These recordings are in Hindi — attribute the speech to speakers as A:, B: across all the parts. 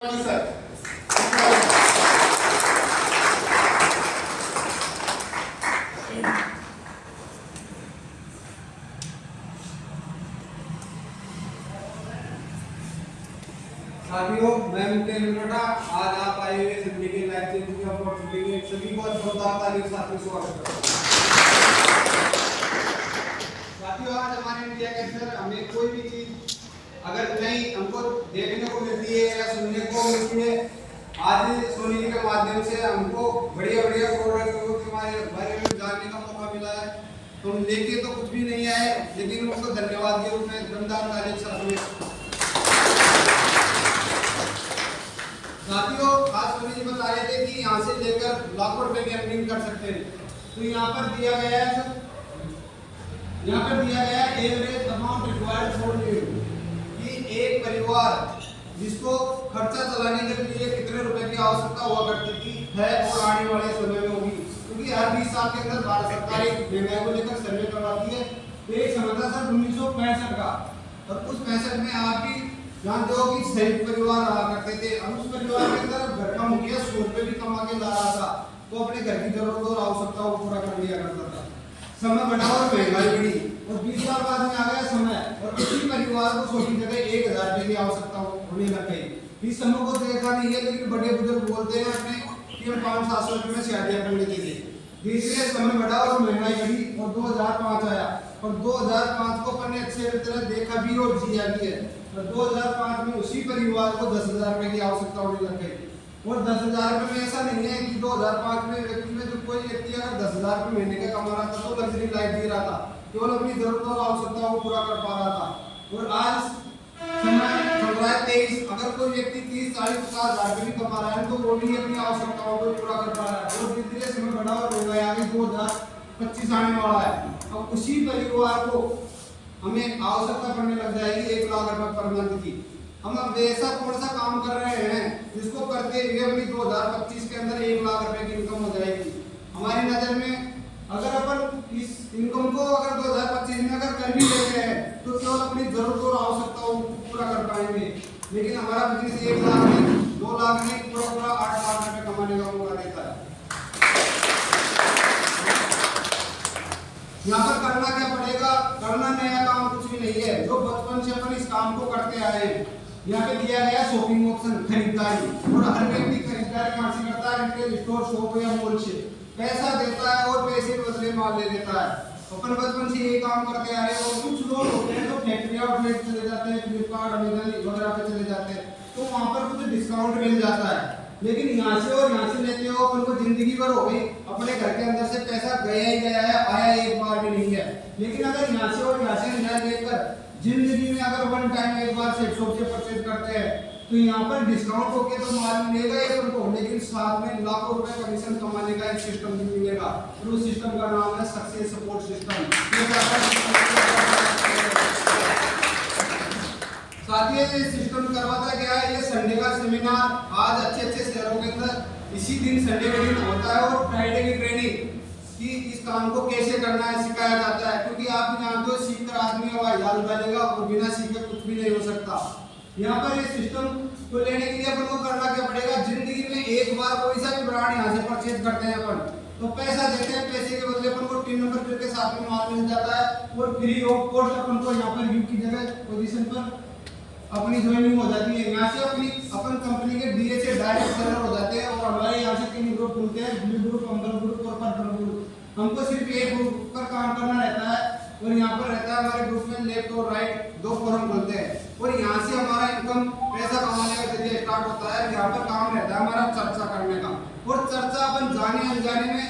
A: सर
B: साथियों, मैं मुकेश मरोड़ा। आज आप आए हुए सभी के लाइफ चेंजिंग अपॉर्चुनिटी में सभी को जोरदार ताली के साथ स्वागत करता हूं। साथियों, आज हमारे इंडिया के अंदर हमें कोई भी चीज अगर नहीं हमको देखने को मिलती है या सुनने को मिलती है, आज सोनी जी के माध्यम से हमको बढ़िया बढ़िया प्रोडक्टों के बारे में जानने का मौका मिला है। तो हम लेके तो कुछ भी नहीं आए, लेकिन उनको धन्यवाद के रूप में दमदार ताली के साथ में। साथियों, आज सोनी जी बता रहे थे कि यहाँ से लेकर लाखों रुपए की अर्निंग कर सकते हैं। तो यहाँ पर दिया गया है, average amount required for living, कि एक परिवार जिसको खर्चा चलाने के लिए कितने रुपए की आवश्यकता हुआ करती थी है और आने वाले समय में होगी, क्योंकि हर 20 साल के अंदर भारत सरकार एक महंगाई को लेकर सर्वे करवाती है। तो एक समय था सर 1965 का, और उस 65 में आप भी जानते हो कि संयुक्त परिवार रहा करते थे। अब उस परिवार के अंदर घर का मुखिया 100 रुपए भी कमा के ला रहा था, तो अपने घर की जरूरतों और आवश्यकताओं को पूरा कर लिया करता था। समय बढ़ा और महंगाई बढ़ी, और 20 साल बाद में आ गया समय, और उसी परिवार को छोटी जगह 1000 रुपए की आवश्यकता होने लग गई। इस समय को देखा नहीं है, लेकिन बड़े बुजुर्ग बोलते हैं अपने कि हम 500-700 रुपए में शादियां कर लेते थे। धीरे समय बढ़ा और महंगाई बढ़ी, और 2005 आया, और 2005 को अपन ने अच्छे तरह देखा भी और जिया भी है। और 2005 में उसी परिवार को 10,000 रुपए की आवश्यकता होने लग गई। और 10,000 रुपए में ऐसा नहीं है कि 2005 में व्यक्ति में जो कोई व्यक्ति अगर 10,000 रुपए महीने का कमा रहा था तो लग्जरी लाइफ जी रहा था, केवल अपनी जरूरतों और आवश्यकताओं को पूरा कर पा रहा था। और आज समय चल रहा है 23, अगर कोई व्यक्ति 30, 40, 50,000 रुपए भी कमा रहा है तो वो भी अपनी आवश्यकताओं को पूरा कर पा रहा है। और धीरे धीरे समय बढ़ा और महंगाई आगे 2025 आने वाला है। अब उसी परिवार को हमें आवश्यकता पड़ने लग जाएगी 1 लाख रुपए पर मंथ की। हम अब ऐसा कौन सा काम कर रहे हैं जिसको करते हुए अपनी 2025 के अंदर 1 लाख रुपए की इनकम हो जाएगी। हमारी नजर में अगर अपन इस इनकम को अगर 2025 में अगर कर भी लेते हैं तो केवल अपनी जरूरतों और आवश्यकताओं को पूरा कर पाएंगे, लेकिन हमारा बिजनेस 1 लाख में 2 लाख में पूरा 8 लाख रुपए कमाने का मौका देता है। यहाँ पर करना क्या पड़ेगा? करना नया काम कुछ भी नहीं है, जो बचपन से अपन इस काम को करते आए हैं। यहाँ पे दिया गया शॉपिंग ऑप्शन, खरीदारी, और हर व्यक्ति खरीदारी कहाँ से करता है? रिटेल स्टोर, शॉप या मॉल से पैसा देता है और पैसे के बदले माल ले लेता है। अपन बचपन से ये काम करते आ रहे हैं। और कुछ लोग होते हैं जो फैक्ट्री आउटलेट चले जाते हैं, फ्लिपकार्ट, अमेजन वगैरह पे चले जाते हैं, तो वहाँ पर कुछ डिस्काउंट मिल जाता है। लेकिन यहाँ से और यहाँ से लेते हो, अपन को जिंदगी भर हो गई, अपने घर के अंदर से पैसा गया ही गया है, आया एक बार भी नहीं है। लेकिन अगर यहाँ से और यहाँ से नया लेकर जिंदगी में अगर वन टाइम एक बार से शॉप से परचेज करते हैं तो यहाँ पर डिस्काउंट होके तो माल मिलेगा ही उनको, लेकिन साथ में लाखों रुपए कमीशन कमाने का एक सिस्टम भी मिलेगा। और उस सिस्टम का नाम है सक्सेस सपोर्ट सिस्टम। साथियों, ये सिस्टम करवाता क्या है? ये संडे का सेमिनार आज अच्छे शहरों के अंदर इसी दिन संडे के दिन होता है, और फ्राइडे की ट्रेनिंग कि इस काम को कैसे करना है सिखाया जाता है। क्योंकि आप जानते हो सीख कर आदमी हवाई जहाज उड़ाएगा, और बिना सीखे कुछ भी नहीं हो सकता। यहाँ पर इस सिस्टम को लेने के लिए अपन को करना क्या पड़ेगा? जिंदगी में एक बार कोई सा भी ब्रांड यहाँ से परचेज करते हैं अपन, तो पैसा देते हैं, पैसे के बदले अपन को 3 नंबर के साथ में माल मिल जाता है, और फ्री ऑफ कॉस्ट अपन को यहाँ पर यू की जगह पोजीशन पर अपनी ज्वाइनिंग हो जाती है। यहाँ से अपन कंपनी के डीए से डायरेक्ट सेलर हो जाते हैं। और हमारे यहाँ से 3 ग्रुप खुलते हैं, ब्लू ग्रुप, अम्बर ग्रुप और पर्पल ग्रुप। हमको सिर्फ एक ग्रुप पर काम करना रहता है, और यहाँ पर रहता है हमारे ग्रुप में लेफ्ट और राइट 2 फोरम खुलते हैं, और यहाँ से हमारा इनकम पैसा कमाने का जरिए स्टार्ट होता है। यहाँ पर काम रहता है हमारा चर्चा करने का, और चर्चा अपन जाने अनजाने में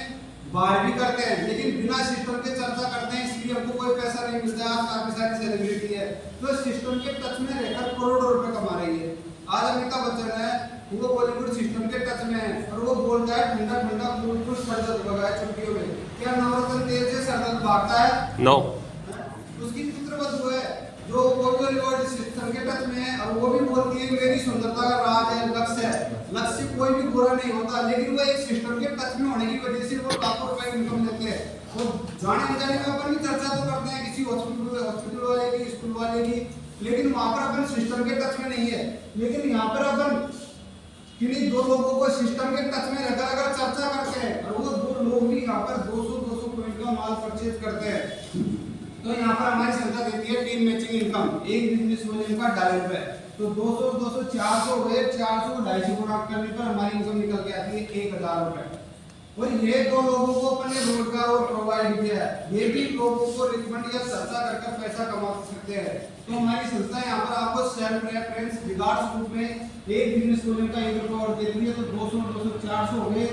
B: बाहर भी करते हैं, लेकिन बिना सिस्टम के चर्चा करते हैं, इसलिए हमको कोई पैसा नहीं मिलता। आज काफी सारी सेलिब्रिटी है जो सिस्टम के टच में रहकर करोड़ों रुपए कमा रही है। आज अमिताभ बच्चन है, वो बॉलीवुड सिस्टम के टच में है, और वो बोलता है ठंडा ठंडा बिल्कुल सर दर्द भगा है छुट्टियों में। क्या नवरत्न तेल से सर दर्द भागता है?
C: नो।
B: उसकी पुत्रवधू है जो बॉलीवुड सिस्टम के टच में है, और वो भी बोलती है मेरी सुंदरता का राज है, लक्ष्य है। लक्ष्य कोई भी बुरा नहीं होता, लेकिन वो एक सिस्टम के टच में होने की वजह से वो लाखों रुपए इनकम लेते हैं। वो जाने अनजाने में अपन भी चर्चा तो करते हैं किसी हॉस्पिटल वाले की, स्कूल वाले की, लेकिन वहाँ पर अपन सिस्टम के टच में नहीं है। लेकिन यहाँ पर अपन के टच में रहकर अगर चर्चा करते हैं और वो दो लोग भी यहाँ पर 200 पॉइंट का माल परचेज करते हैं, तो यहाँ पर हमारी संस्था देती है टीम मैचिंग इनकम। एक बिजनेस वॉल्यूम का $2.5, तो 200 400 हुए, 400 को 250 गुना करने पर हमारी इनकम निकल के आती है $1000। और ये दो लोगों को अपने रोजगार और प्रोवाइड किया है, ये भी लोगों को रिकमेंड या चर्चा करके पैसा कमा सकते हैं। तो हमारी संस्था यहाँ पर आपको सेल्फ रेफरेंस रिगार्ड्स ग्रुप में एक बिजनेस वॉल्यूम का ₹1 देती है, तो 200 400 हो गए,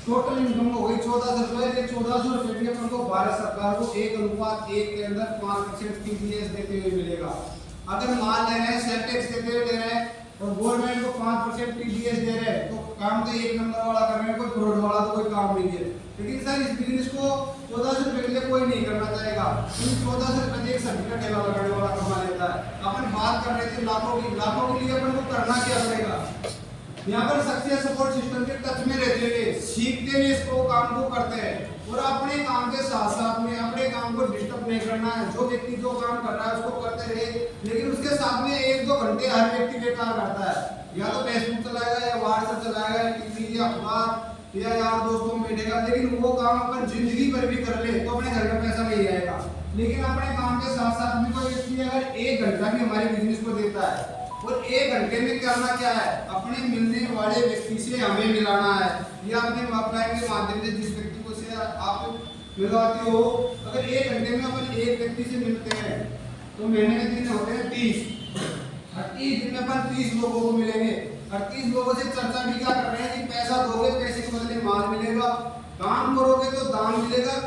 B: टोटल इनकम हो गई ₹1400। ये 1400 भी अपन को भारत सरकार को 1:1 के अंदर 5% टीडीएस देते हुए मिलेगा। अगर मान ले रहे हैं सेल टैक्स देते हुए दे रहे हैं और गवर्नमेंट को 5% टीडीएस दे रहे हैं, तो काम तो एक नंबर वाला कर रहे हैं, कोई फ्रॉड वाला तो कोई काम नहीं है। लेकिन सर इस बिजनेस को 1400 के लिए कोई नहीं करना चाहेगा, क्योंकि 1400 एक सब्जी का ठेला लगाने वाला कमा लेता है। अपन बात कर रहे थे लाखों के लिए अपन को करना क्या पड़ेगा। यहाँ पर सक्सेस सपोर्ट सिस्टम के टच में रहते हुए, सीखते हुए इसको काम को करते हैं और अपने काम के साथ साथ में अपने काम को डिस्टर्ब नहीं करना है। जो व्यक्ति जो काम कर रहा है उसको करते रहे, लेकिन उसके साथ में 1-2 घंटे हर व्यक्ति बेकार करता है, या तो फेसबुक चलाएगा या व्हाट्सएप चलाएगा या टीवी या अखबार या यार दोस्तों में बैठेगा। लेकिन वो काम अपन जिंदगी भर भी कर ले तो अपने घर में पैसा नहीं आएगा। लेकिन अपने काम के साथ साथ में कोई व्यक्ति अगर 1 घंटा भी हमारे बिजनेस को देता है, और 1 घंटे में करना क्या है, अपने मिलने वाले व्यक्ति से हमें मिलाना है, या अपने ऑफलाइन के माध्यम से जिस व्यक्ति को से आप मिलवाते हो। अगर 1 घंटे में अपन एक व्यक्ति से मिलते हैं तो महीने के दिन होते हैं 30 दिन में अपन 30 लोगों को मिलेंगे और 30 लोगों से चर्चा भी क्या कर रहे हैं कि पैसा दोगे, पैसे के बदले माल मिलेगा, काम करोगे तो दाम मिलेगा।